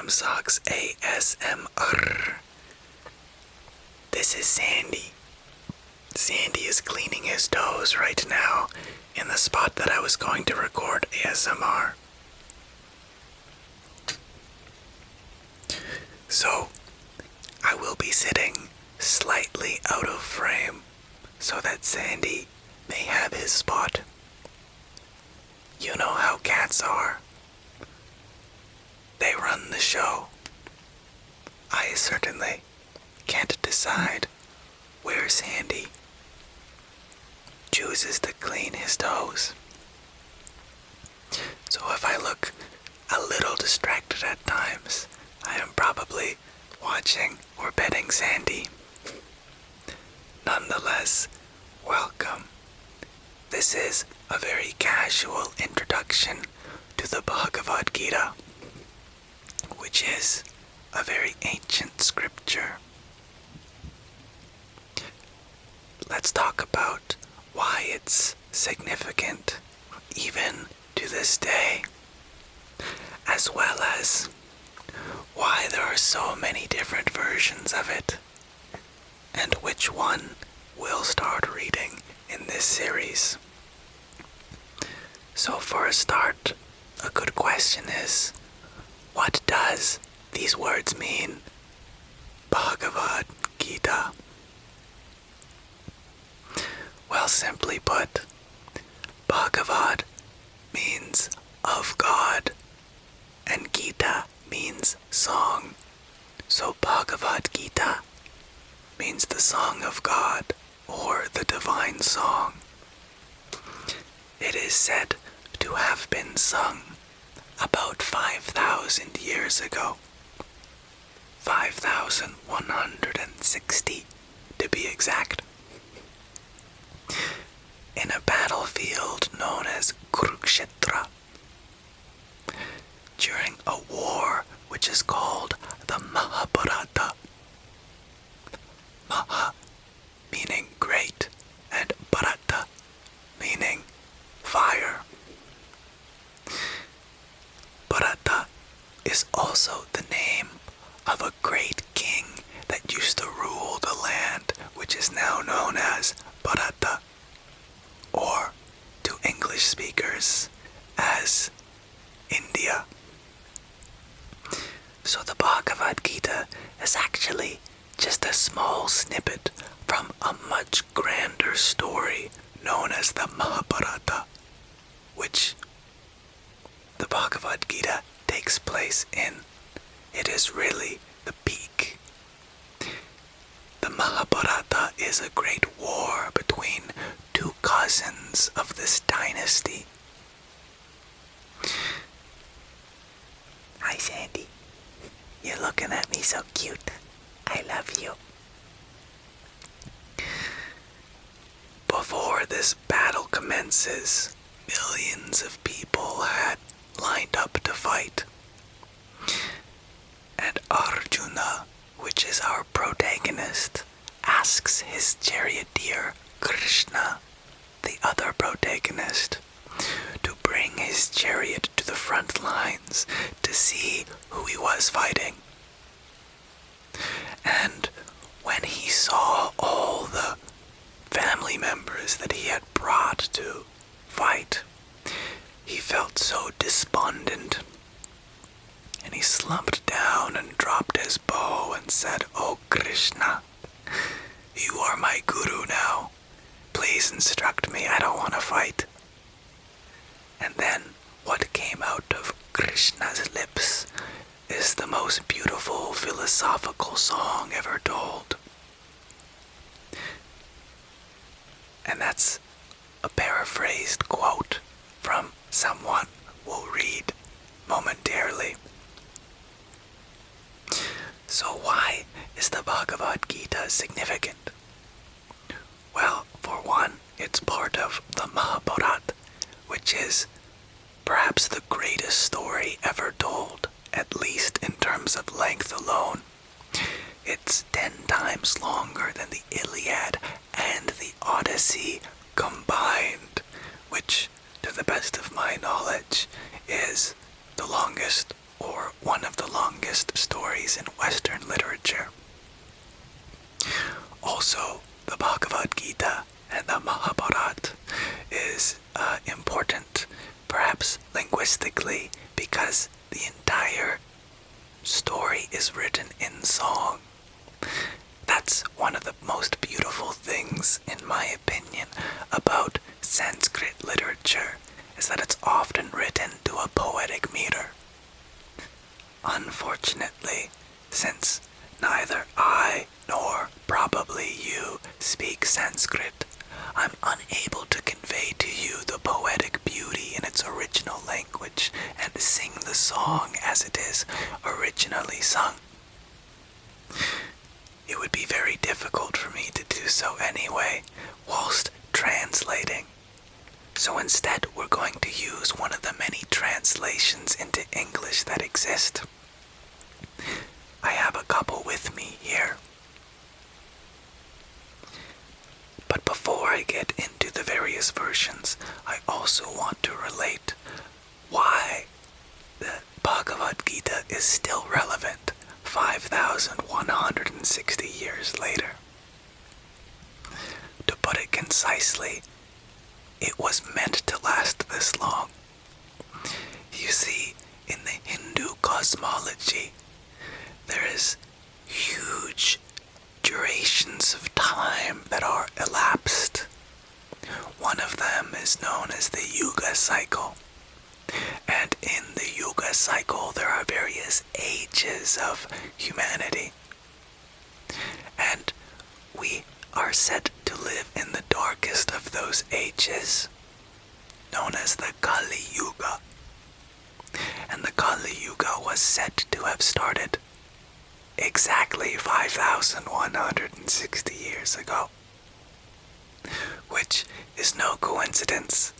Socks ASMR. This is Sandy. Sandy is cleaning his toes right now in the spot that I was going to record ASMR. So, I will be sitting slightly out of frame so that Sandy may have his spot. You know how cats are. They run the show. I certainly can't decide where Sandy chooses to clean his toes. So if I look a little distracted at times, I am probably watching or petting Sandy. Nonetheless, welcome. This is a very casual introduction to the Bhagavad Gita, which is a very ancient scripture. Let's talk about why it's significant even to this day, as well as why there are so many different versions of it, and which one we'll start reading in this series. So for a start, a good question is, what does these words mean? Bhagavad Gita. Well, simply put, Bhagavad means of God, and Gita means song. So Bhagavad Gita means the song of God, or the divine song. It is said to have been sung about 5,000 years ago. 5,160 to be exact. In a battlefield known as Kurukshetra, during a war which is called the Mahabharata. Maha meaning great, and Bharata meaning fire. Bharata is also the name of a great king that used to rule the land which is now known as Bharata, or to English speakers as India. So the Bhagavad Gita is actually just a small snippet from a much grander story known as the Mahabharata, which the Bhagavad Gita takes place in. It is really the peak. The Mahabharata is a great war between two cousins of this dynasty. Hi, Sandy. You're looking at me so cute. I love you. Before this battle commences, millions of people had lined up to fight. And Arjuna, which is our protagonist, asks his charioteer, Krishna, the other protagonist, to bring his chariot to the front lines to see who he was fighting. And when he saw all the family members that he had brought to fight, he felt so despondent. And he slumped down and dropped his bow and said, "Oh Krishna, you are my guru now. Please instruct me, I don't want to fight." And then what came out of Krishna's lips is the most beautiful philosophical song ever told. And that's a paraphrased quote from someone we'll read momentarily. So why is the Bhagavad Gita significant? Well, for one, it's part of the Mahabharata, which is perhaps the greatest story ever told, at least in terms of length alone. It's 10 times longer than the Iliad and the Odyssey combined, which, to the best of my knowledge, is the longest or one of the longest stories in Western literature. Also, the Bhagavad Gita and the Mahabharata is important, perhaps linguistically, because the entire story is written in song. That's one of the most beautiful things, in my opinion, about Sanskrit literature, is that it's often written to a poetic meter. Unfortunately, since neither I nor probably you speak Sanskrit, I'm unable to convey to you the poetic beauty in its original language and sing the song as it is originally sung. It would be very difficult for me to do so anyway, whilst translating. So instead, we're going to use one of the many translations into English that exist. I have a couple with me here. But before I get into the various versions, I also want to relate why the Bhagavad Gita is still relevant 5,160 years later. To put it concisely, it was meant to last this long. You see, in the Hindu cosmology, there is huge durations of time that are elapsed. One of them is known as the Yuga cycle. And in the Yuga cycle, there are various ages of humanity. And we are said to live in the darkest of those ages, known as the Kali Yuga. And the Kali Yuga was said to have started exactly 5,160 years ago. Which is no coincidence.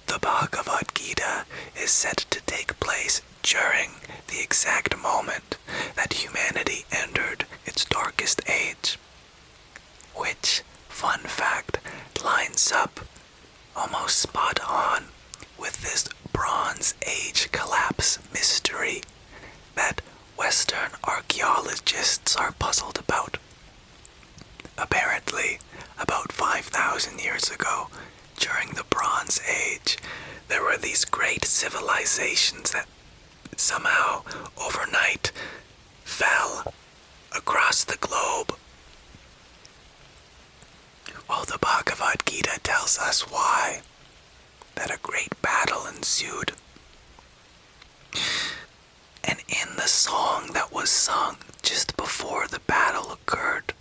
The Bhagavad Gita is said to take place during the exact moment that humanity entered its darkest age. Which, fun fact, lines up almost spot on with this Bronze Age collapse mystery that Western archaeologists are puzzled about. Apparently, about 5,000 years ago, during the Bronze Age, there were these great civilizations that somehow overnight fell across the globe. Well, the Bhagavad Gita tells us why. That a great battle ensued. And in the song that was sung just before the battle occurred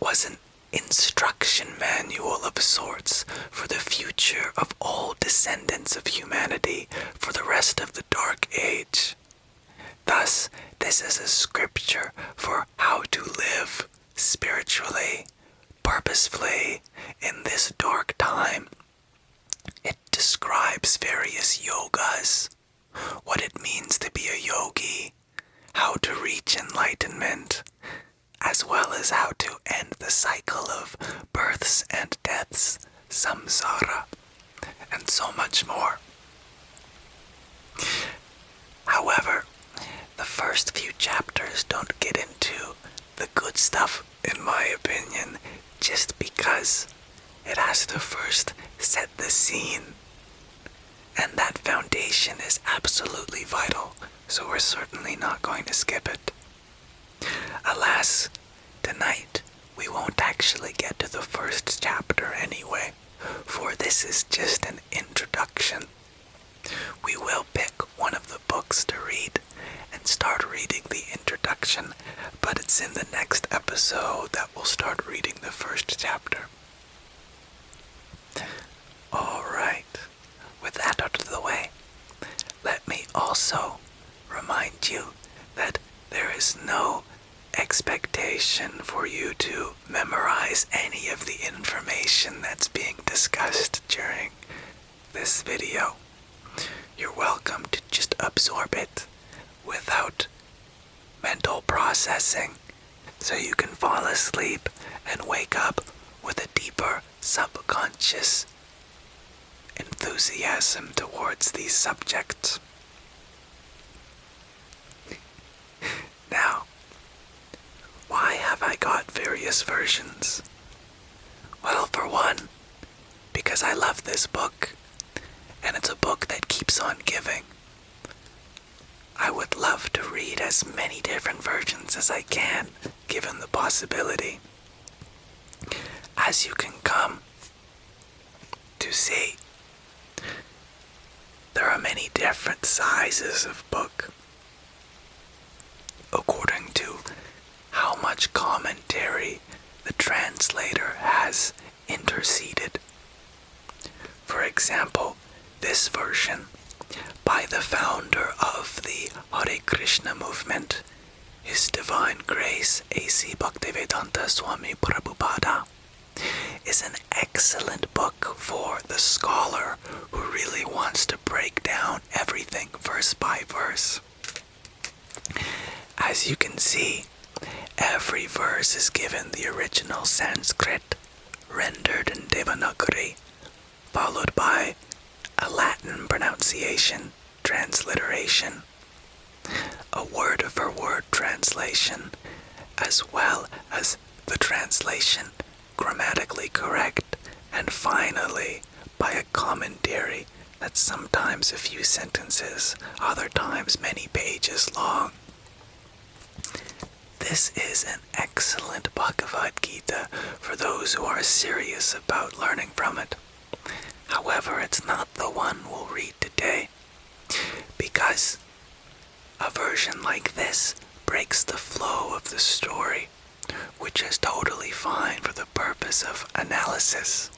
was an instruction manual of sorts for the future of all descendants of humanity for the rest of the Dark Age. Thus, this is a scripture for how to live spiritually, purposefully in this dark time. It describes various yogas, what it means to be a yogi, how to reach enlightenment, as well as how to end the cycle of births and deaths, samsara, and so much more. However, the first few chapters don't get into the good stuff, in my opinion, just because it has to first set the scene. And that foundation is absolutely vital, so we're certainly not going to skip it. Alas, tonight we won't actually get to the first chapter anyway, for this is just an introduction. We will pick one of the books to read and start reading the introduction, but it's in the next episode that we'll start reading the first chapter. Alright, with that out of the way, let me also remind you that there is no expectation for you to memorize any of the information that's being discussed during this video. You're welcome to just absorb it without mental processing, so you can fall asleep and wake up with a deeper subconscious enthusiasm towards these subjects. previous versions? Well, for one, because I love this book, and it's a book that keeps on giving. I would love to read as many different versions as I can, given the possibility. As you can come to see, there are many different sizes of book, according to how much commentary the translator has interceded. For example, this version by the founder of the Hare Krishna movement, His Divine Grace A.C. Bhaktivedanta Swami Prabhupada, is an excellent book for the scholar who really wants to break down everything verse by verse. As you can see, every verse is given the original Sanskrit, rendered in Devanagari, followed by a Latin pronunciation, transliteration, a word-for-word translation, as well as the translation grammatically correct, and finally by a commentary that's sometimes a few sentences, other times many pages long. This is an excellent Bhagavad Gita for those who are serious about learning from it. However, it's not the one we'll read today, because a version like this breaks the flow of the story, which is totally fine for the purpose of analysis.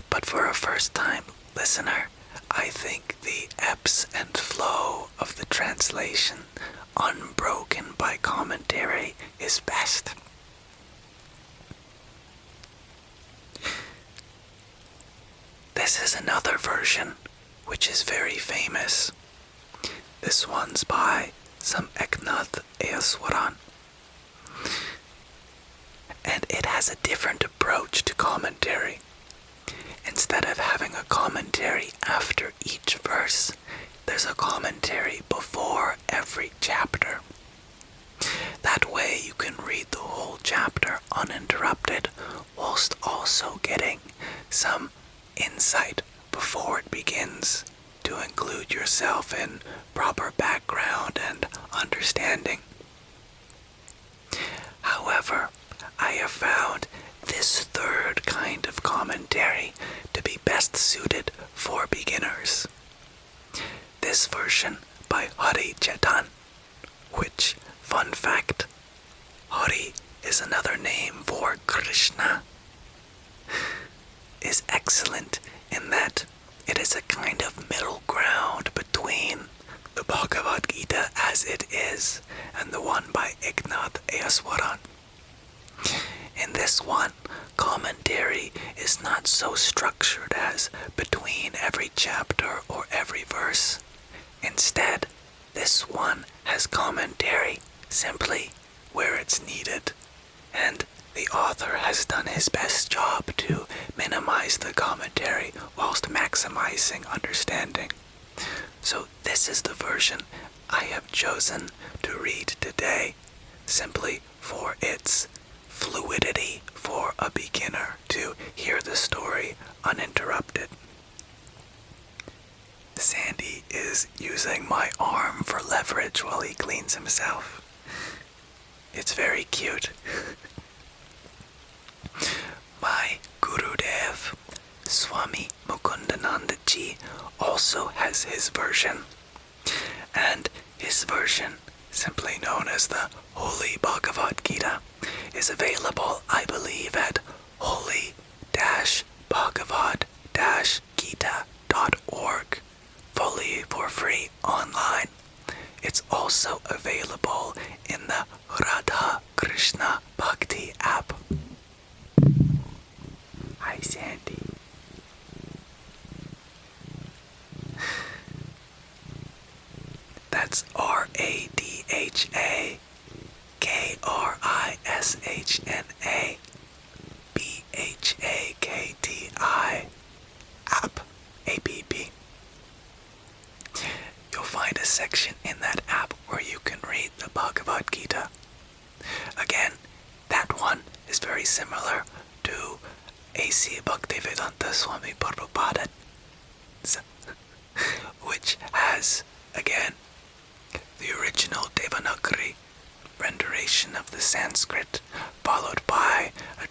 But for a first-time listener, I think the ebbs and flow of the translation, unbroken by commentary, is best. This is another version, which is very famous. This one's by some Eknath Easwaran. And it has a different approach to commentary. Instead of having a commentary after each verse, there's a commentary before every chapter. That way you can read the whole chapter uninterrupted, whilst also getting some insight before it begins, to include yourself in proper background and understanding. However, I have found this third kind of commentary to be best suited for beginners. This version by Hari Chetan, which, fun fact, Hari is another name for Krishna, is excellent in that it is a kind of middle ground between the Bhagavad Gita as it is and the one by Eknath Easwaran. In this one, commentary is not so structured as between every chapter or every verse. Instead, this one has commentary simply where it's needed, and the author has done his best job to minimize the commentary whilst maximizing understanding. So this is the version I have chosen to read today, simply for its fluidity for a beginner to hear the story uninterrupted. Sandy is using my arm for leverage while he cleans himself. It's very cute. My Gurudev, Swami Mukundananda Ji, also has his version, and his version, simply known as the Holy Bhagavad Gita, is available, I believe, at holy-bhagavad-gita.org, fully for free online. It's also available in the Radha Krishna Bhakti app. Hi, Sandy. That's RADHAKRISHNA app, APP. You'll find a section in that app where you can read the Bhagavad Gita. Again, that one is very similar to A.C. Bhaktivedanta Swami Prabhupada, which has, again, the original Devanagari renderation of the Sanskrit, followed by a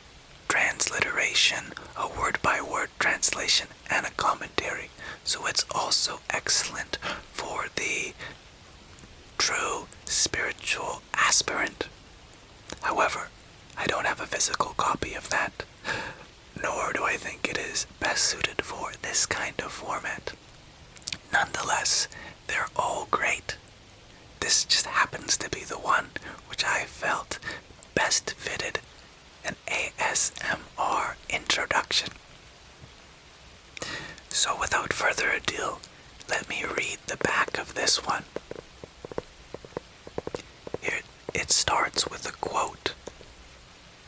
transliteration, a word-by-word translation, and a commentary. So it's also excellent for the true spiritual aspirant. However, I don't have a physical copy of that, nor do I think it is best suited for this kind of format. Nonetheless, they're all great. This just happens to be the one which I felt best fitted an ASMR introduction. So without further ado, let me read the back of this one. Here it starts with a quote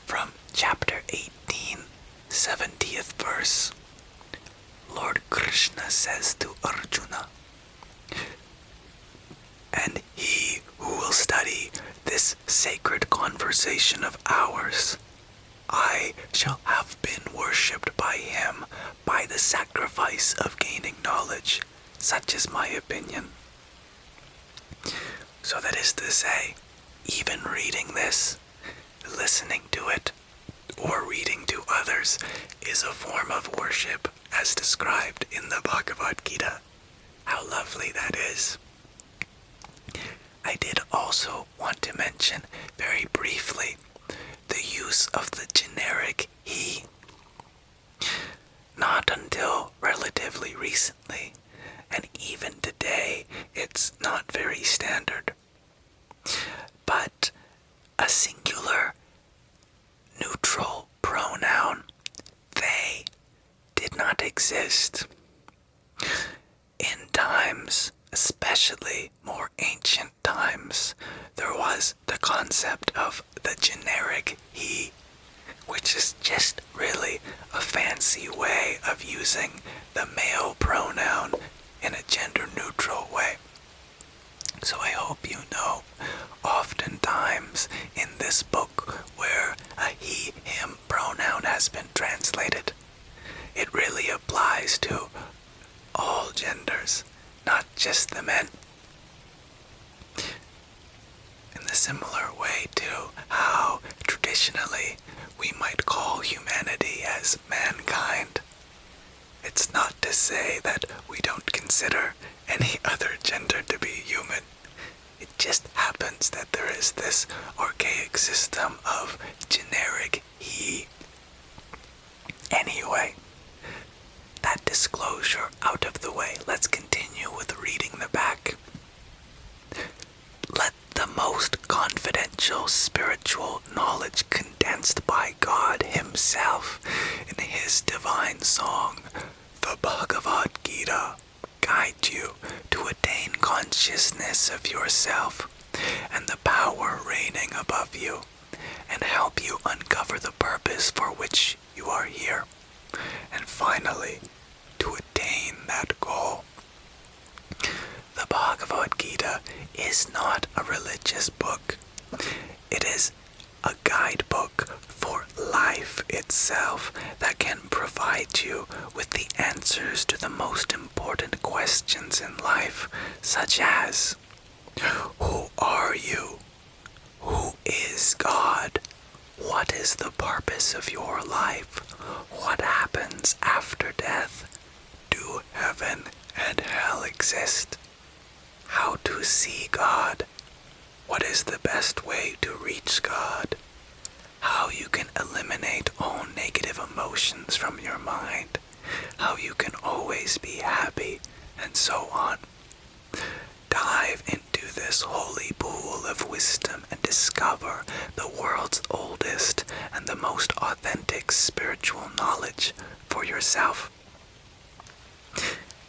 from chapter 18, 70th verse. Lord Krishna says to Arjuna, "And he who will study this sacred conversation of ours, I shall have been worshipped by him by the sacrifice of gaining knowledge. Such is my opinion." So that is to say, even reading this, listening to it, or reading to others is a form of worship as described in the Bhagavad Gita. How lovely that is. I did also want to mention very briefly the use of the generic he. Not until relatively recently, and even today, it's not very standard. But a singular neutral pronoun, they, did not exist. In times, especially more ancient times, there was the concept of the generic he, which is just really a fancy way of using the male pronoun in a gender-neutral way. So I hope you know, oftentimes in this book where a he, him pronoun has been translated, it really applies to all genders, not just the men. In the similar way to how traditionally we might call humanity as mankind. It's not to say that we don't consider any other gender to be human. It just happens that there is this archaic system of generic he. Anyway, that disclosure out of the way, let's continue with reading the back. Let the most confidential spiritual knowledge condensed by God himself in his divine song, the Bhagavad Gita, guide you to attain consciousness of yourself and the power reigning above you, and help you uncover the purpose for which you are here, and finally, to attain that goal. The Bhagavad Gita is not a religious book. It is a guidebook for life itself that can provide you with the answers to the most important questions in life, such as, who are you? Who is God? What is the purpose of your life? What happens after death? Do heaven and hell exist? How to see God? What is the best way to reach God? How you can eliminate all negative emotions from your mind? How you can always be happy, and so on. Dive into this holy pool of wisdom and discover the world's oldest and the most authentic spiritual knowledge for yourself.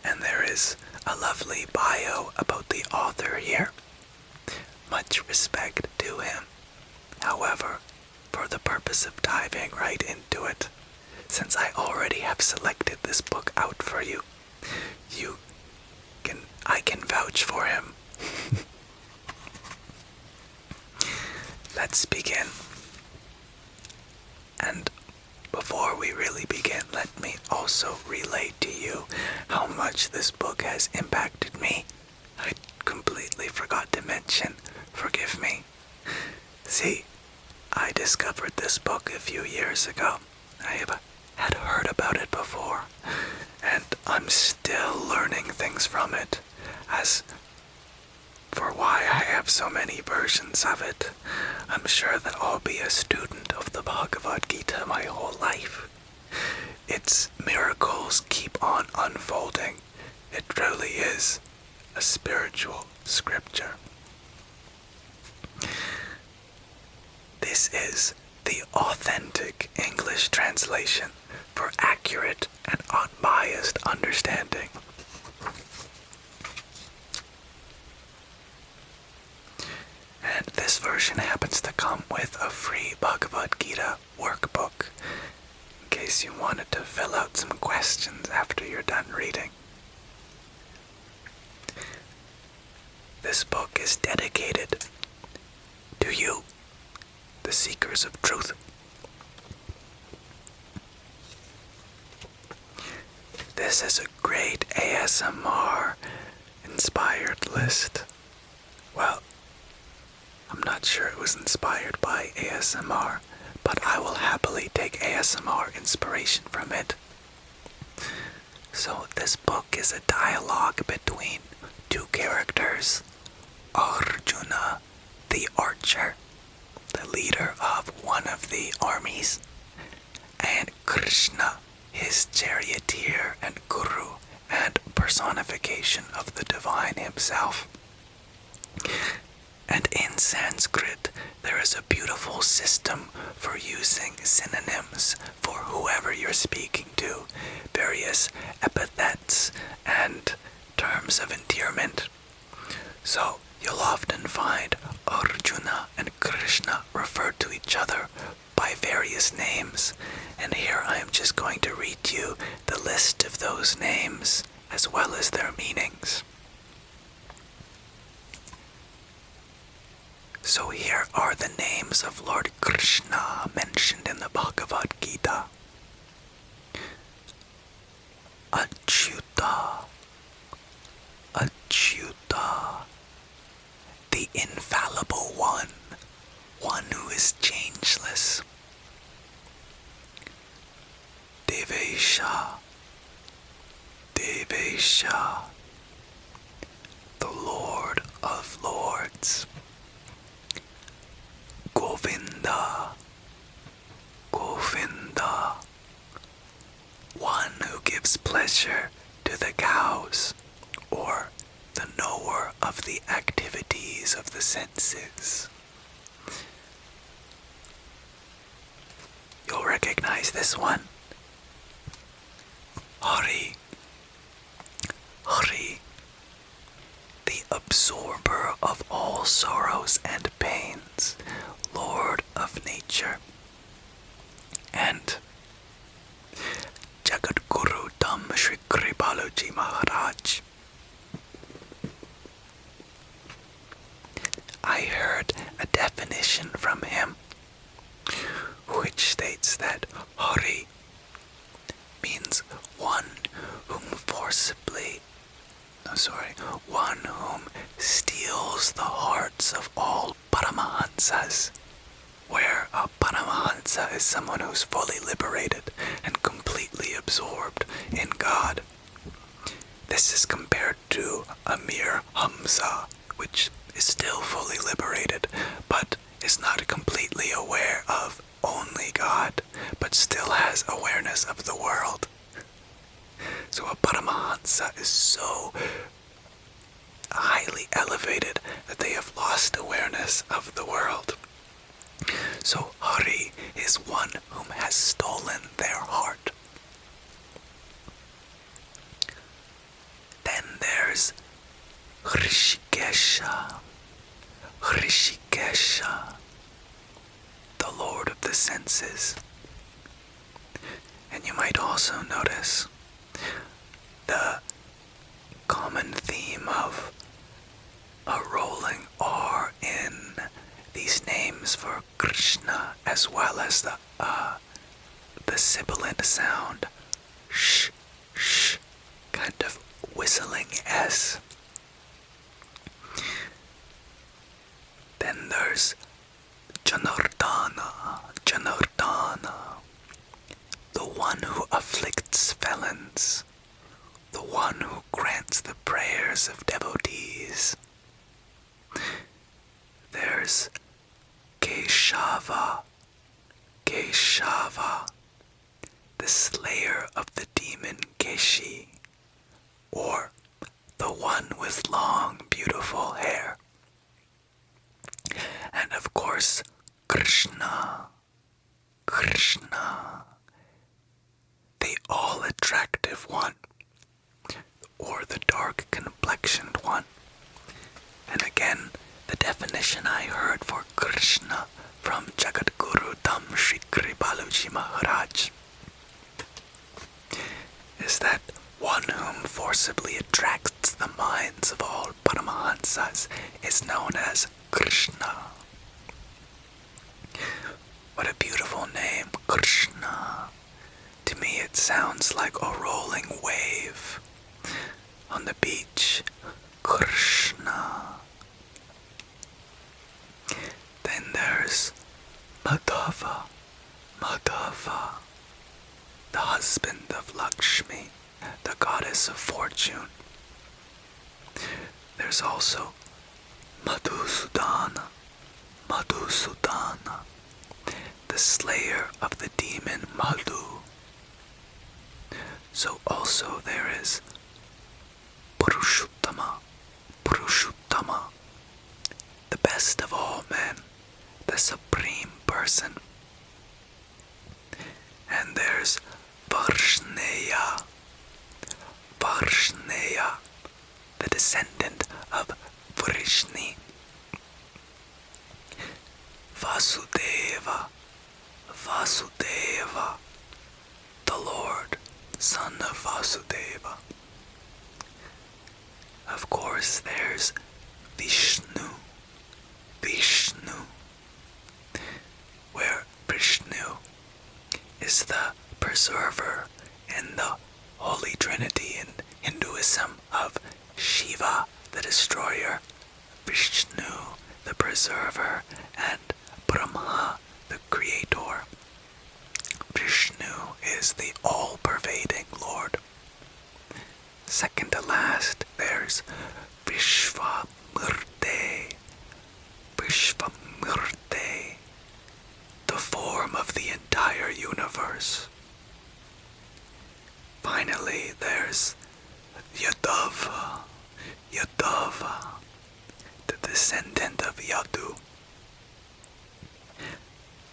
And there is a lovely bio about the author here. Much respect to him. However, for the purpose of diving right into it, since I already have selected this book out for you, I can vouch for him. Let's begin. before we really begin, let me also relate to you how much this book has impacted me. I completely forgot to mention, forgive me. See, I discovered this book a few years ago. I had heard about it before, and I'm still learning things from it. As for why I have so many versions of it, I'm sure that I'll be a student of the Bhagavad Gita my whole life. Its miracles keep on unfolding. It truly is a spiritual scripture. This is the authentic English translation for accurate and unbiased understanding. And this version happens to come with a free Bhagavad Gita workbook, in case you wanted to fill out some questions after you're done reading. This book is dedicated to you, the seekers of truth. This is a great ASMR inspired list. Well, I'm not sure it was inspired by ASMR, but I will happily take ASMR inspiration from it. So this book is a dialogue between two characters, Arjuna the Archer, the leader of one of the armies, and Krishna, his charioteer and Kuru, and personification of the divine himself. And in Sanskrit, there is a beautiful system for using synonyms for whoever you're speaking to, various epithets and terms of endearment. So you'll often find Arjuna and Krishna referred to each other by various names, and here I am just going to read you the list of those names as well as their meanings. So here are the names of Lord Krishna mentioned in the Bhagavad Gita. Achyuta, Achyuta, the infallible one, one who is changeless. Devesha, Devesha, the Lord of Lords. Govinda, Govinda, one who gives pleasure to the cows, or the knower of the activities of the senses. You'll recognize this one. Hari, Hari, the absorber of all sorrows and pains, Lord of nature. And Jagadguru Dham Shri Kripalaji Maharaj. I heard a definition from him which states that Hari means one whom steals the hearts of all Paramahansas, where a Paramahansa is someone who's fully liberated and completely absorbed in God. This is compared to a mere Hamsa, which is still fully liberated, but is not completely aware of only God, but still has awareness of the world. So a Paramahansa is so highly elevated that they have lost awareness of the world. So Hari is one whom has stolen their heart. Then there's Hrishikesha, Hrishikesha, the Lord of the senses. And you might also notice the common theme of a rolling R in these names for Krishna, as well as the a sibilant sound, shh, shh, kind of whistling S. Then there's Janardana, the one who afflicts felons, the one who grants the prayers of devotees. There's Keshava, the slayer of the demon Keshi, or the one with long, beautiful hair. And of course, Krishna, the all-attractive one, or the dark-complexioned one. And again, the definition I heard for Krishna from Jagadguru Dham Shri Kripaluji Maharaj is that one whom forcibly attracts the minds of all Paramahansas is known as Krishna. What a beautiful name, Krishna. To me it sounds like a rolling wave on the beach. Krishna. Then there's Madhava, the husband of Lakshmi, the goddess of fortune. There's also Madhusudana, the slayer of the demon Madhu. So also there is Purushottama, the best of all men, the supreme person. And there's Varshneya, the descendant of Vrishni. Vasudeva, the Lord, son of Vasudeva. Of course, there's Vishnu, where Vishnu is the preserver in the Holy Trinity in Hinduism of Shiva, the destroyer, Vishnu, the preserver, and Brahma, the creator. Vishnu is the all-pervading Lord. Second to last, there's Vishvamurte, the form of the entire universe. Finally, there's Yadava, the descendant of Yadu.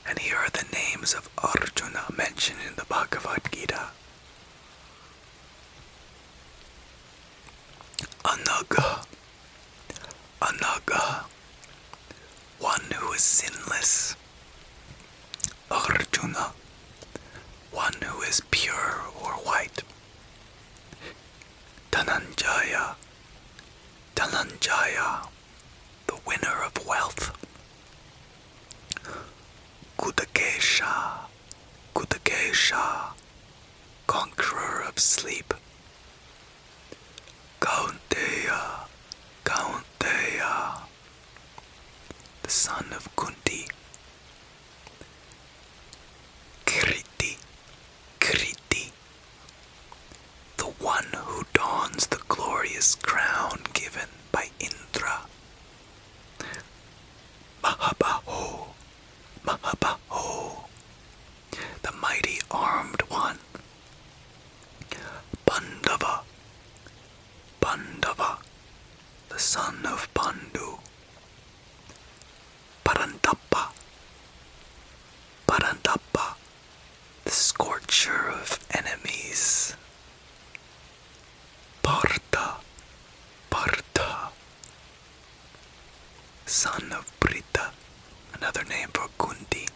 And here are the names of Arjuna mentioned in the Bhagavad Gita. Anaga, one who is sinless. Arjuna, one who is pure or white. Dhananjaya, the winner of wealth. Kudakesha, conqueror of sleep. Kaunteya, the son of Kunti. Kriti, the one who dons the glorious crown given by Indra. Mahabaho, the mighty armed one. Pandava, the son of Pandu. Parantapa, the scorcher of enemies. Partha, son of Prita, another name for Kunti.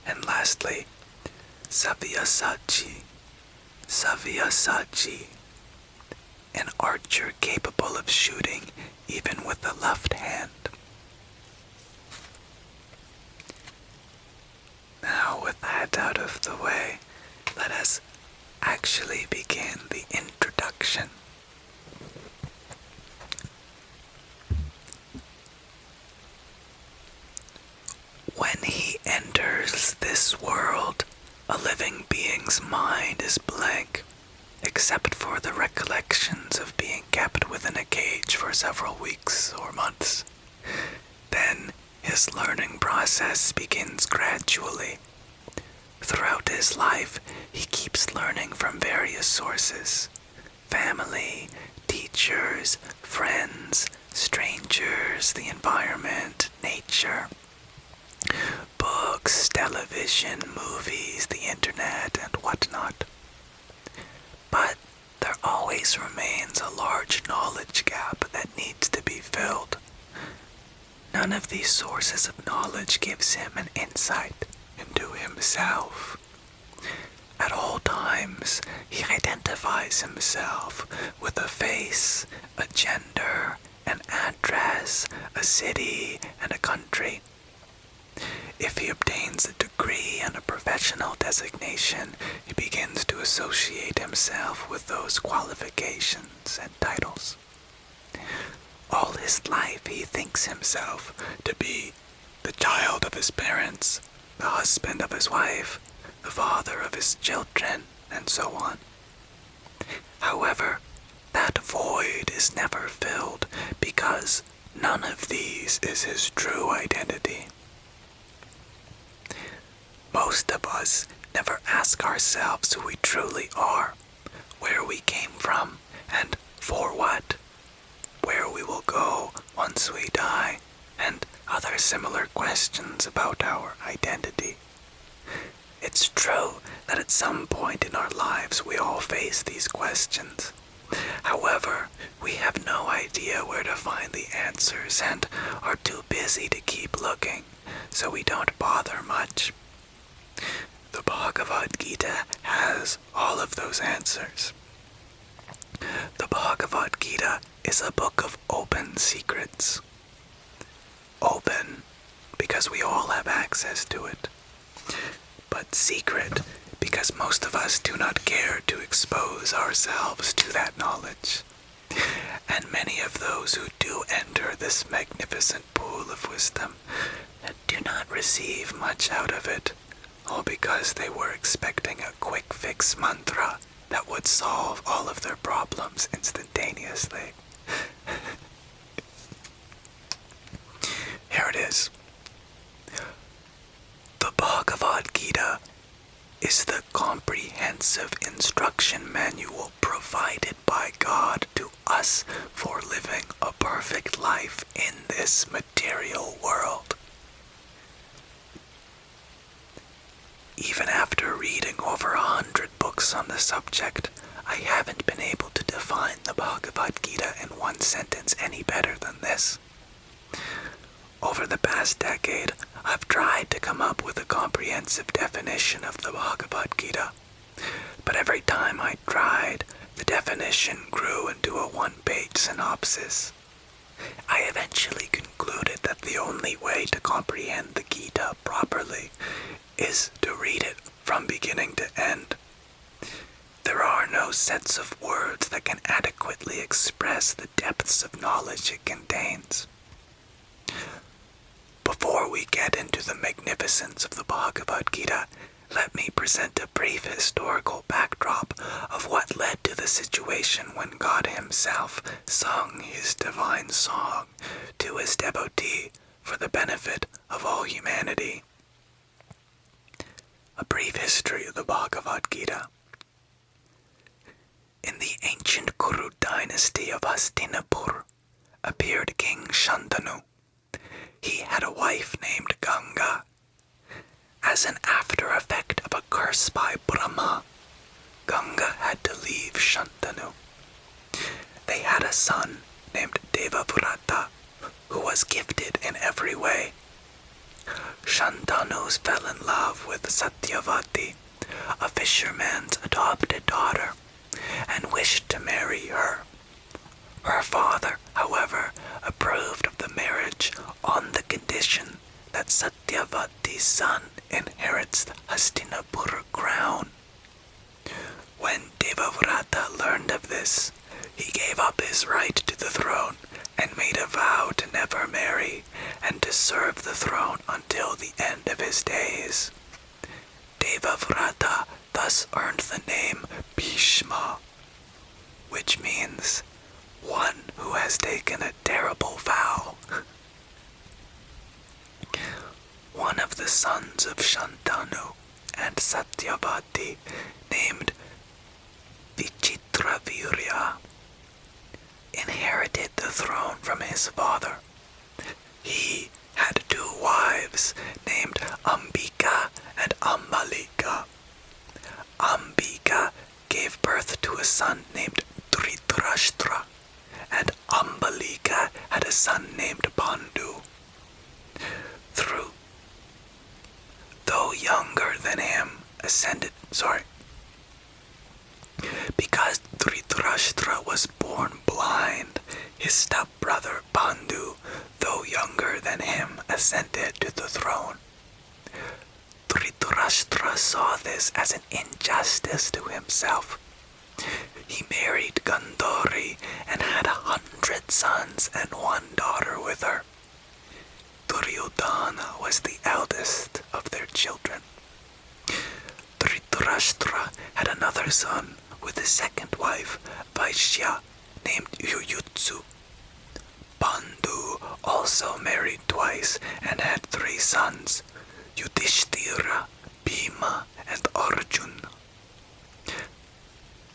And lastly, Savyasachi, an archer capable of shooting even with the left hand. Now, with that out of this world, a living being's mind is blank, except for the recollections of being kept within a cage for several weeks or months. Then his learning process begins gradually. Throughout his life, he keeps learning from various sources: family, teachers, friends, strangers, the environment, nature, books, television, movies, the internet, and whatnot. But there always remains a large knowledge gap that needs to be filled. None of these sources of knowledge gives him an insight into himself. At all times, he identifies himself with a face, a gender, an address, a city, and a country. If he obtains a degree and a professional designation, he begins to associate himself with those qualifications and titles. All his life he thinks himself to be the child of his parents, the husband of his wife, the father of his children, and so on. However, that void is never filled because none of these is his true identity. Most of us never ask ourselves who we truly are, where we came from, and for what, where we will go once we die, and other similar questions about our identity. It's true that at some point in our lives we all face these questions. However, we have no idea where to find the answers and are too busy to keep looking, so we don't bother much. The Bhagavad Gita has all of those answers. The Bhagavad Gita is a book of open secrets. Open because we all have access to it, but secret because most of us do not care to expose ourselves to that knowledge. And many of those who do enter this magnificent pool of wisdom do not receive much out of it, all because they were expecting a quick fix mantra that would solve all of their problems instantaneously. Here it is. The Bhagavad Gita is the comprehensive instruction manual provided by God to us for living a perfect life in this material world. Even after reading over 100 books on the subject, I haven't been able to define the Bhagavad Gita in one sentence any better than this. Over the past decade, I've tried to come up with a comprehensive definition of the Bhagavad Gita, but every time I tried, the definition grew into a one-page synopsis. I eventually concluded that the only way to comprehend the Gita properly is to read it from beginning to end. There are no sets of words that can adequately express the depths of knowledge it contains. Before we get into the magnificence of the Bhagavad Gita, let me present a brief historical backdrop of what led to the situation when God himself sung his divine song to his devotee for the benefit of all humanity. A brief history of the Bhagavad Gita. In the ancient Kuru Dynasty of Hastinapur appeared King Shantanu. He had a wife named Ganga. As an after effect of a curse by Brahma, Ganga had to leave Shantanu. They had a son named Devavrata, who was gifted in every way. Shantanu fell in love with Satyavati, a fisherman's adopted daughter, and wished to marry her. Her father, however, approved of the marriage on the condition that Satyavati's son inherits the Hastinapur crown. When Devavrata learned of this, he gave up his right to the throne and made a vow to never marry and to serve the throne until the end of his days. sons of Shantanu and Satyavati named Vichitravirya inherited the throne from his father. He had 2 wives named Ambika and Ambalika. Ambika gave birth to a son named Dhritarashtra, and Ambalika had a son named Pandu. Though younger than him, because Dhritarashtra was born blind, his stepbrother Pandu, though younger than him, ascended to the throne. Dhritarashtra saw this as an injustice to himself. He married Gandhari and had 100 sons and 1 daughter with her. Duryodhana was the eldest of their children. Dhritarashtra had another son with his second wife, Vaishya, named Yuyutsu. Pandu also married twice and had 3 sons, Yudhishthira, Bhima, and Arjuna.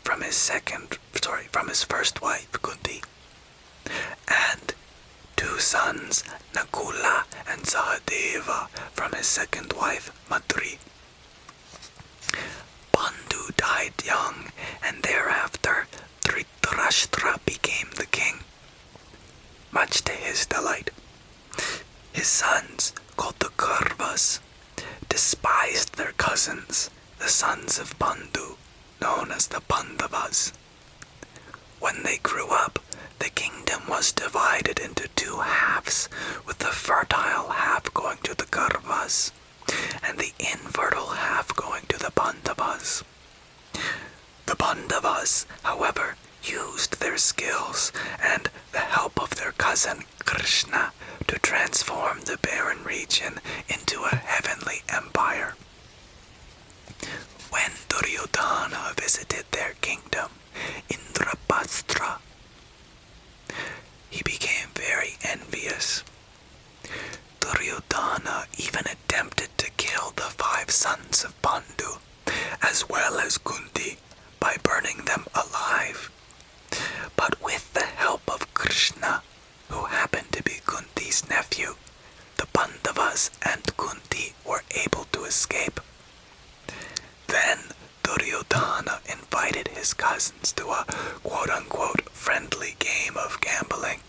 From his first wife, Kunti, and 2 sons, Nakula and Sahadeva, from his second wife, Madri. Pandu died young, and thereafter Dhritarashtra became the king, much to his delight. His sons, called the Kauravas, despised their cousins, the sons of Pandu, known as the Pandavas. When they grew up, the kingdom was divided into 2 halves, with the fertile half going to the Kauravas, and the infertile half going to the Pandavas. The Pandavas, however, used their skills and the help of their cousin Krishna to transform the barren region into a heavenly empire. When Duryodhana visited their kingdom, Indrapastra, he became very envious. Duryodhana even attempted to kill the 5 sons of Pandu, as well as Kunti, by burning them alive. But with the help of Krishna, who happened to be Kunti's nephew, the Pandavas and Kunti were able to escape. Then Duryodhana invited his cousins to a quote-unquote friendly game of gambling.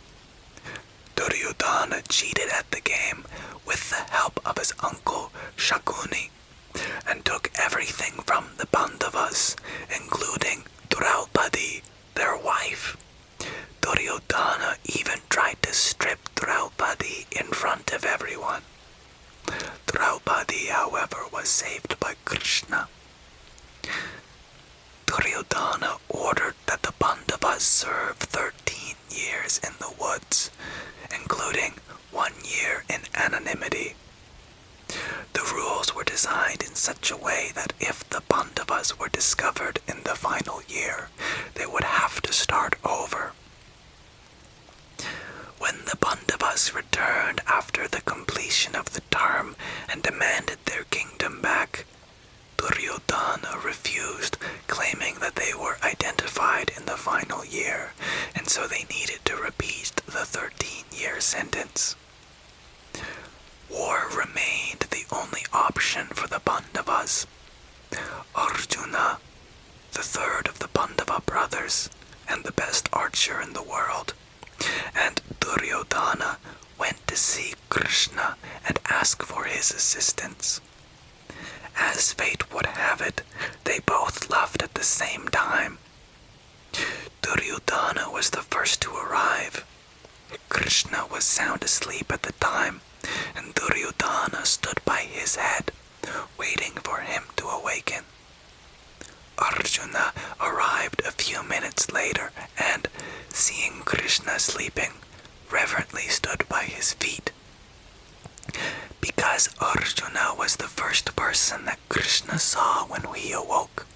Duryodhana cheated at the game with the help of his uncle Shakuni, and took everything from the Pandavas, including Draupadi, their wife. Duryodhana even tried to strip Draupadi in front of everyone. Draupadi, however, was saved by Krishna. Duryodhana ordered that the Pandavas serve 13 years in the woods, including 1 year in anonymity. The rules were designed in such a way that if the Pandavas were discovered in the final year, they would have to start over. When the Pandavas returned after the completion of the term and demanded their kingdom back, Duryodhana refused, claiming that they were identified in the final year, and so they needed to repeat the 13-year sentence. War remained the only option for the Pandavas. Arjuna, the 3rd of the Pandava brothers, and the best archer in the world, and Duryodhana went to see Krishna and ask for his assistance. As fate would have it, they both left at the same time. Duryodhana was the first to arrive. Krishna was sound asleep at the time, and Duryodhana stood by his head, waiting for him to awaken. Arjuna arrived a few minutes later and, seeing Krishna sleeping, reverently stood by his feet. Because Arjuna was the first person that Krishna saw when he awoke,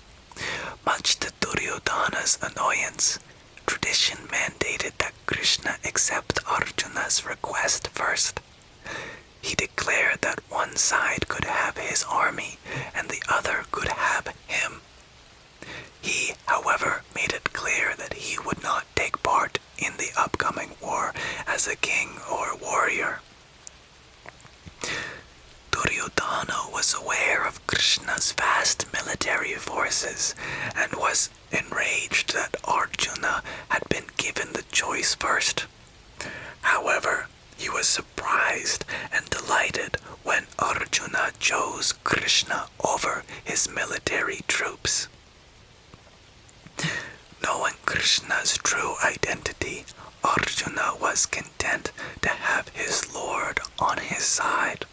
much to Duryodhana's annoyance, tradition mandated that Krishna accept Arjuna's request first. He declared that one side could have his army and the other could have him. He, however, made it clear that he would not take part in the upcoming war as a king or warrior. Duryodhana was aware of Krishna's vast military forces and was enraged that Arjuna had been given the choice first. However, he was surprised and delighted when Arjuna chose Krishna over his military troops. Knowing Krishna's true identity, Arjuna was content to have his Lord on his side,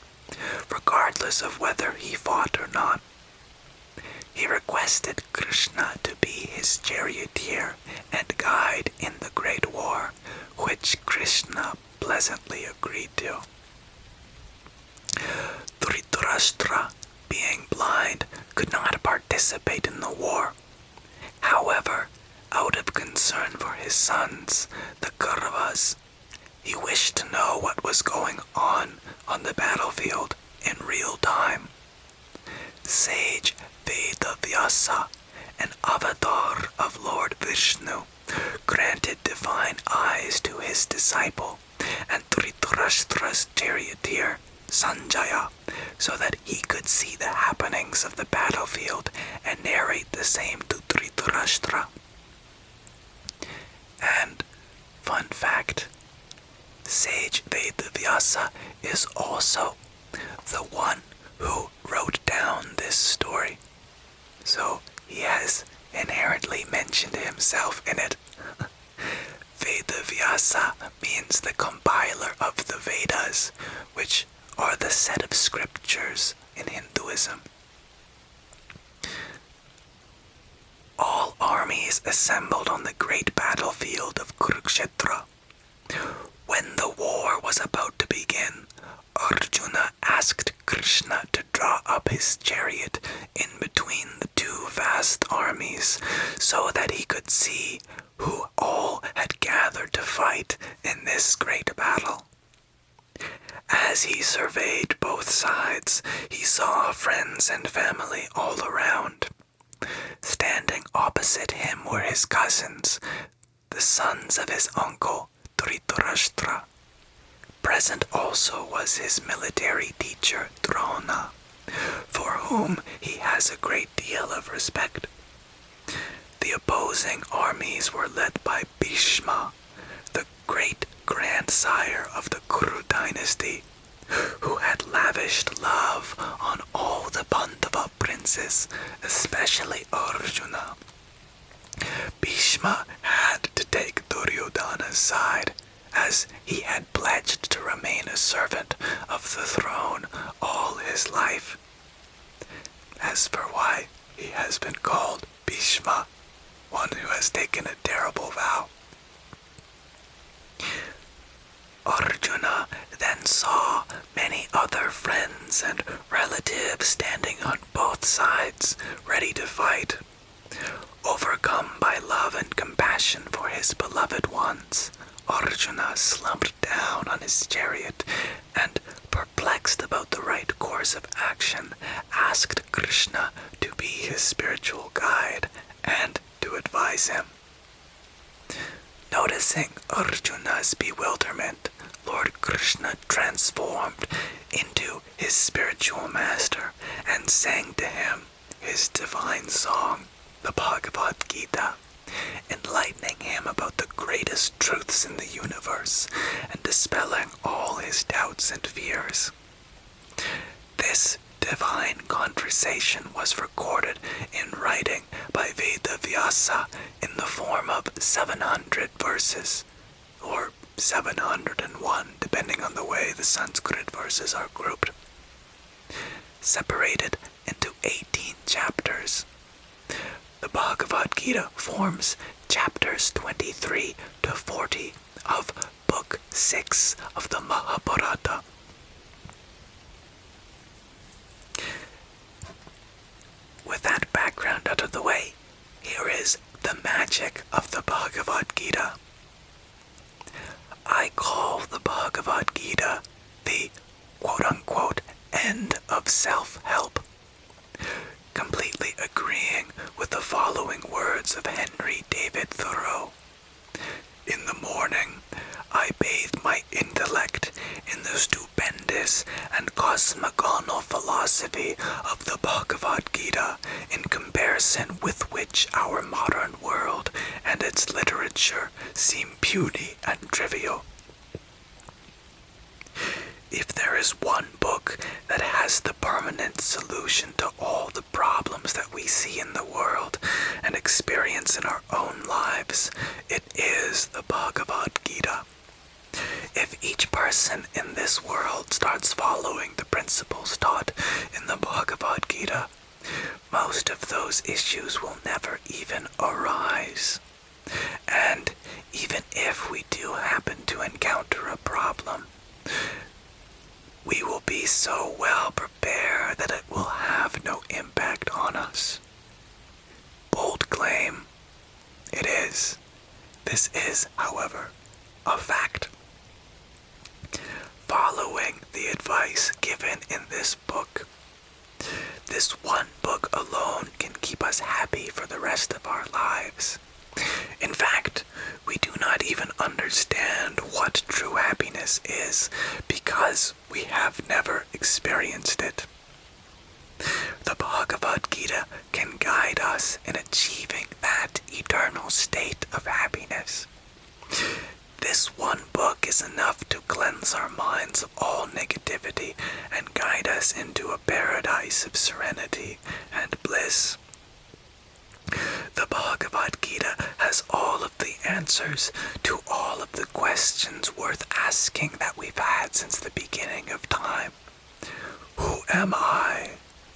regardless of whether he fought or not. He requested Krishna to be his charioteer and guide in the great war, which Krishna pleasantly agreed to. Dhritarashtra, being blind, could not participate in the war. However, out of concern for his sons, the Kauravas, he wished to know what was going on the battlefield in real time. Sage Vedavyasa, an avatar of Lord Vishnu, granted divine eyes to his disciple and Dhritarashtra's charioteer, Sanjaya, so that he could see the happenings of the battlefield and narrate the same to Dhritarashtra. And, fun fact, Sage Vedavyasa is also the one who wrote down this story, so he has inherently mentioned himself in it. Vedavyasa means the compiler of the Vedas, which are the set of scriptures in Hinduism. All armies assembled on the great battlefield of Kurukshetra. When the war was about to begin, Arjuna asked Krishna to draw up his chariot in between the two vast armies so that he could see who all had gathered to fight in this great battle. As he surveyed both sides, he saw friends and family all around. Standing opposite him were his cousins, the sons of his uncle, Dhritarashtra. Present also was his military teacher, Drona, for whom he has a great deal of respect. The opposing armies were led by Bhishma, the great-grandsire of the Kuru Dynasty, who had lavished love on all the Pandava princes, especially Arjuna. Bhishma had to take Duryodhana's side, as he had pledged to remain a servant of the throne all his life. As for why he has been called Bhishma, one who has taken a terrible vow. Arjuna then saw many other friends and relatives standing on both sides, ready to fight. Overcome by love and compassion for his beloved ones, Arjuna slumped down on his chariot and, perplexed about the right course of action, asked Krishna to be his spiritual guide and to advise him. Noticing Arjuna's bewilderment, Lord Krishna transformed into his spiritual master and sang to him his divine song, the Bhagavad Gita, enlightening him about the greatest truths in the universe and dispelling all his doubts and fears. This divine conversation was recorded in writing by Vedavyasa in the form of 700 verses, or 701, depending on the way the Sanskrit verses are grouped, separated into 18 chapters. The Bhagavad Gita forms chapters 23 to 40 of Book 6 of the Mahabharata. With that background out of the way, here is the magic of the Bhagavad Gita. I call the Bhagavad Gita the quote of self-help, completely agreeing with the following words of Henry David Thoreau. In the morning, I bathed my intellect in the stupendous and cosmogonal philosophy of the Bhagavad Gita, in comparison with which our modern world and its literature seem puny and trivial. If there is one book that has the permanent solution to all the problems that we see in the world and experience in our own lives, it is the Bhagavad Gita. If each person in this world starts following the principles taught in the Bhagavad Gita, most of those issues will never even arise. And even if we do happen to encounter a problem, we will be so well prepared that it will have no impact on us. Bold claim. It is. This is, however, a fact. Following the advice given in this book, this one book alone can keep us happy for the rest of our lives. In fact, we do not even understand what true happiness is because we have never experienced it. The Bhagavad Gita can guide us in achieving that eternal state of happiness. This one book is enough to cleanse our minds of all negativity and guide us into a paradise of serenity and bliss. The Bhagavad Gita has all of the answers to all of the questions worth asking that we've had since the beginning of time. Who am I?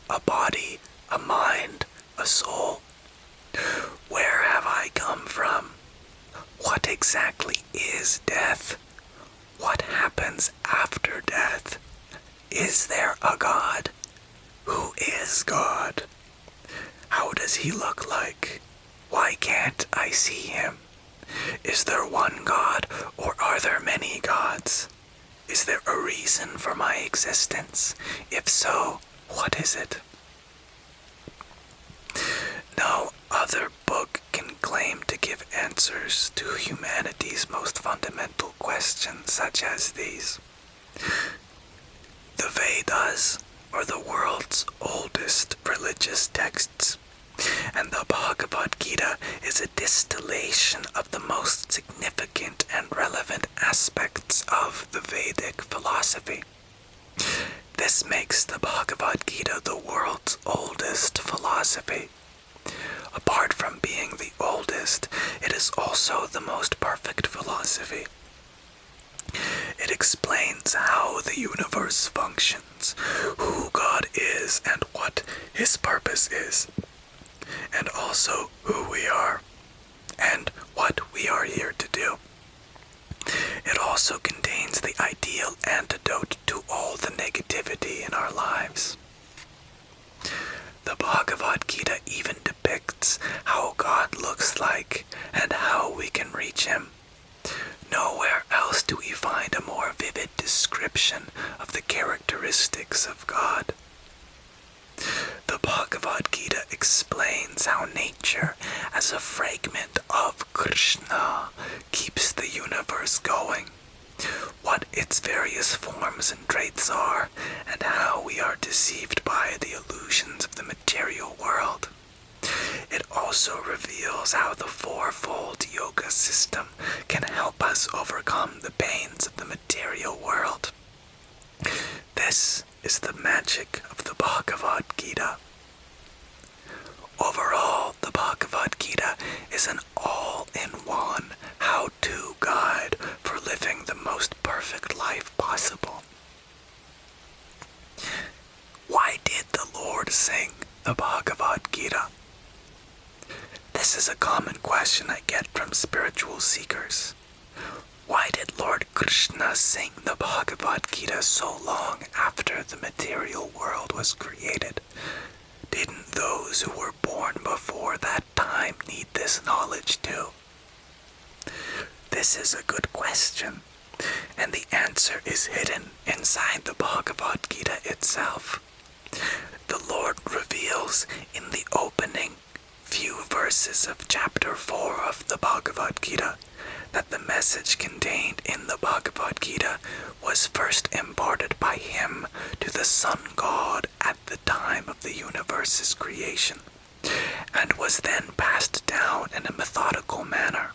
A body, a mind, a soul? Where have I come from? What exactly is death? What happens after death? Is there a God? Who is God? How does he look like? Why can't I see him? Is there one God, or are there many gods? Is there a reason for my existence? If so, what is it? No other book can claim to give answers to humanity's most fundamental questions such as these. The Vedas are the world's oldest religious texts, and the Bhagavad Gita is a distillation of the most significant and relevant aspects of the Vedic philosophy. This makes the Bhagavad Gita the world's oldest philosophy. Apart from being the oldest, it is also the most perfect philosophy. It explains how the universe functions, who God is and what his purpose is, and also who we are, and what we are here to do. It also contains the ideal antidote to all the negativity in our lives. The Bhagavad Gita even depicts how God looks like and how we can reach him. Nowhere else do we find a more vivid description of the characteristics of God. The Bhagavad Gita explains how nature, as a fragment of Krishna, keeps the universe going, what its various forms and traits are, and how we are deceived by the illusions of the material world. It also reveals how the fourfold yoga system can help us overcome the pains of the material world. This is the magic of the Bhagavad Gita. Overall, the Bhagavad Gita is an all-in-one how-to guide for living the most perfect life possible. Why did the Lord sing the Bhagavad Gita? This is a common question I get from spiritual seekers. Why did Lord Krishna sing the Bhagavad Gita so long after the material world was created? Didn't those who were born before that time need this knowledge too? This is a good question, and the answer is hidden inside the Bhagavad Gita itself. the Lord reveals in the opening few verses of chapter 4 of the Bhagavad Gita that the message contained in the Bhagavad Gita was first imparted by him to the sun god at the time of the universe's creation, and was then passed down in a methodical manner.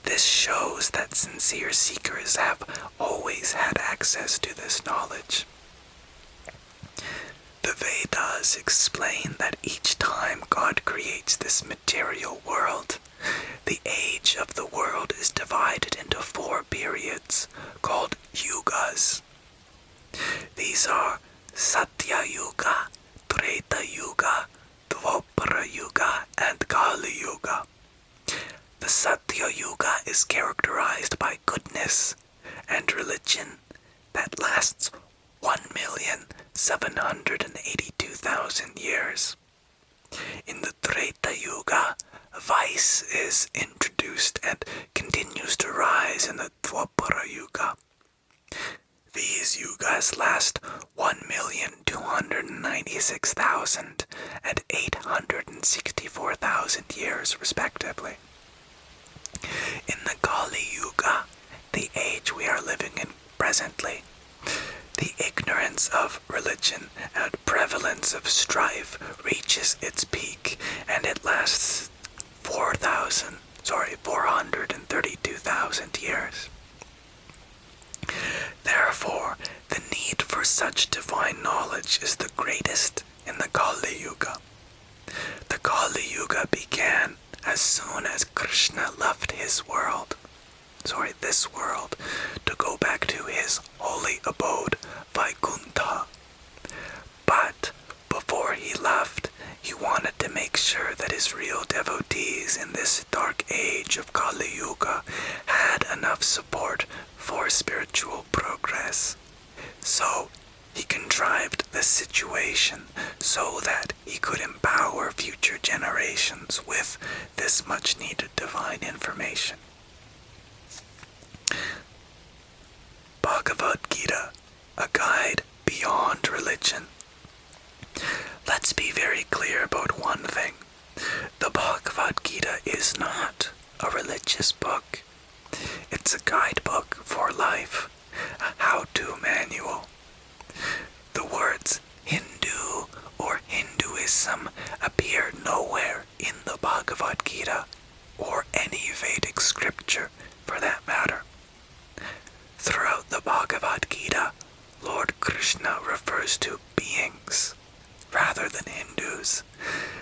This shows that sincere seekers have always had access to this knowledge. The Vedas explain that each time God creates this material world, the age of the world is divided into 4 periods called Yugas. These are Satya Yuga, Treta Yuga, Dvapara Yuga, and Kali Yuga. The Satya Yuga is characterized by goodness and religion that lasts 1,782,000 years. In the Treta Yuga, vice is introduced and continues to rise in the Dvapara Yuga. These yugas last 1,296,000 and 864,000 years, respectively. In the Kali Yuga, the age we are living in presently, the ignorance of religion and prevalence of strife reaches its peak, and it lasts 432,000 years. Therefore, the need for such divine knowledge is the greatest in the Kali Yuga. The Kali Yuga began as soon as Krishna left this world, to go back to his holy abode, Vaikuntha. But before he left, he wanted to make sure that his real devotees in this dark age of Kali Yuga had enough support for spiritual progress. So he contrived the situation so that he could empower future generations with this much needed divine information. Bhagavad Gita, a guide beyond religion. Let's be very clear about one thing. The Bhagavad Gita is not a religious book. It's a guidebook for life, a how-to manual. The words Hindu or Hinduism appear nowhere in the Bhagavad Gita, or any Vedic scripture for that matter. Throughout the Bhagavad Gita, Lord Krishna refers to beings rather than Hindus.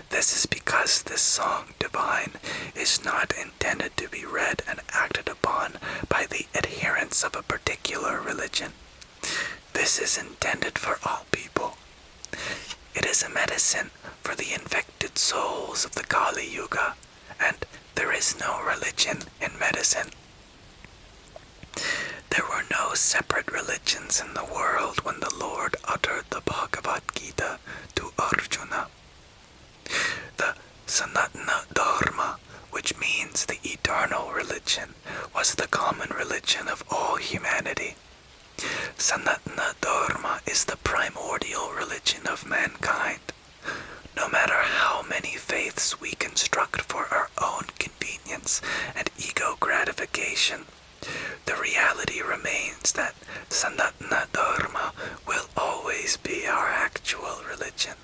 This is because this song divine is not intended to be read and acted upon by the adherents of a particular religion. This is intended for all people. It is a medicine for the infected souls of the Kali Yuga, and there is no religion in medicine. There were no separate religions in the world when the Lord uttered the Bhagavad Gita to Arjuna. The Sanatana Dharma, which means the eternal religion, was the common religion of all humanity. Sanatana Dharma is the primordial religion of mankind. No matter how many faiths we construct for our own convenience and ego gratification, the reality remains that Sanatana Dharma will always be our actual religion,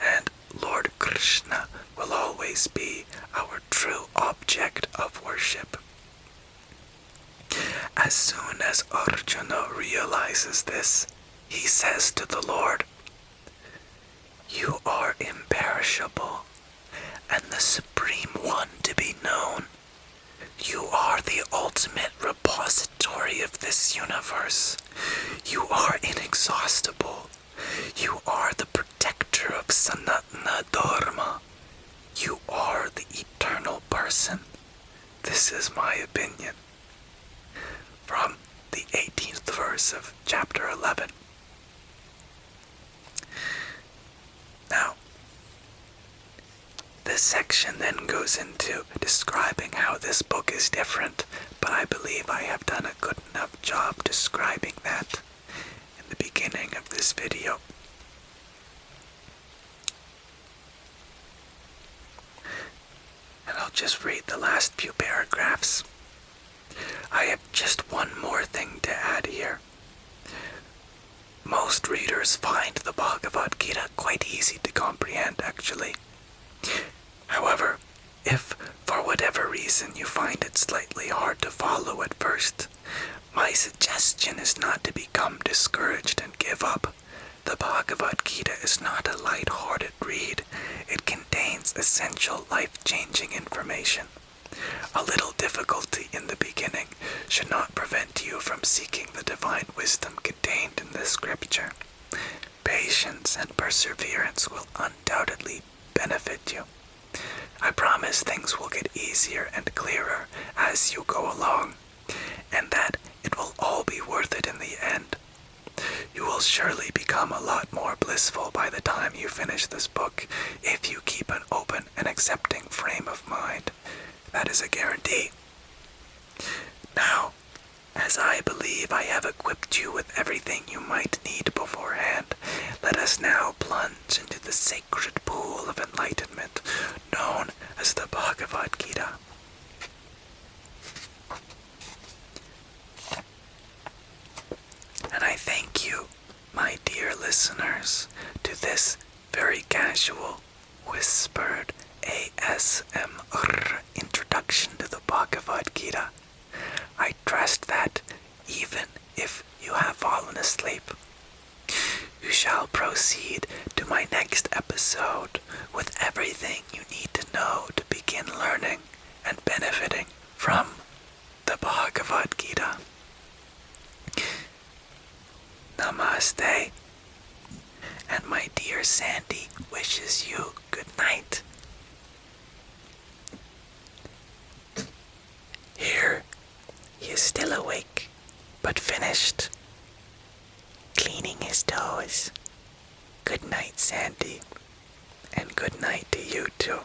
and Lord Krishna will always be our true object of worship. As soon as Arjuna realizes this, he says to the Lord, "You are imperishable, and the Supreme One to be known. You are the ultimate repository of this universe. You are inexhaustible. You are the protector of Sanatana Dharma. You are the eternal person. This is my opinion." From the 18th verse of chapter 11. Now, this section then goes into describing how this book is different, but I believe I have done a good enough job describing that in the beginning of this video. last few paragraphs. I have just one more thing to add here. Most readers find the Bhagavad Gita quite easy to comprehend, actually. However, if for whatever reason you find it slightly hard to follow at first, my suggestion is not to become discouraged and give up. The Bhagavad Gita is not a light-hearted read. It contains essential life-changing information. A little difficulty in the beginning should not prevent you from seeking the divine wisdom contained in this scripture. Patience and perseverance will undoubtedly benefit you. I promise things will get easier and clearer as you go along, and that it will all be worth it in the end. You will surely become a lot more blissful by the time you finish this book if you keep an open and accepting frame of mind. That is a guarantee. Now, as I believe I have equipped you with everything you might need beforehand, let us now plunge into the sacred pool of enlightenment known as the Bhagavad Gita. And I thank you, my dear listeners, to this very casual, whispered ASMR introduction to the Bhagavad Gita. I trust that, even if you have fallen asleep, you shall proceed to my next episode with everything you need to know to begin learning and benefiting from the Bhagavad Gita. Namaste, and my dear Sandy wishes you good night. Here, he is still awake, but finished cleaning his toes. Good night, Sandy, and good night to you too.